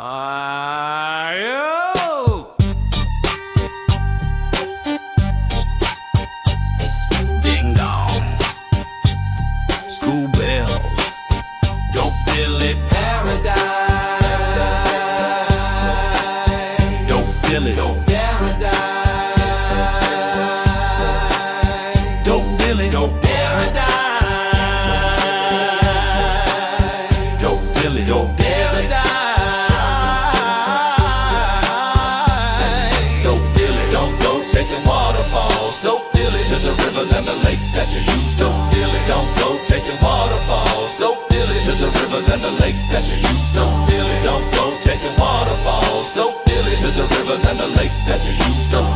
Yo! Ding dong, school bells, dope Philly paradise, dope Philly, dope paradise, dope Philly, dope paradise, dope Philly, dope paradise. Chasing waterfalls, don't feel it, to the rivers and the lakes that you use. Don't feel it, don't go chasing waterfalls, don't feel it, to the rivers and the lakes that you use. Don't feel it, don't go chasing waterfalls, don't feel it, to the rivers and the lakes that you use. Don't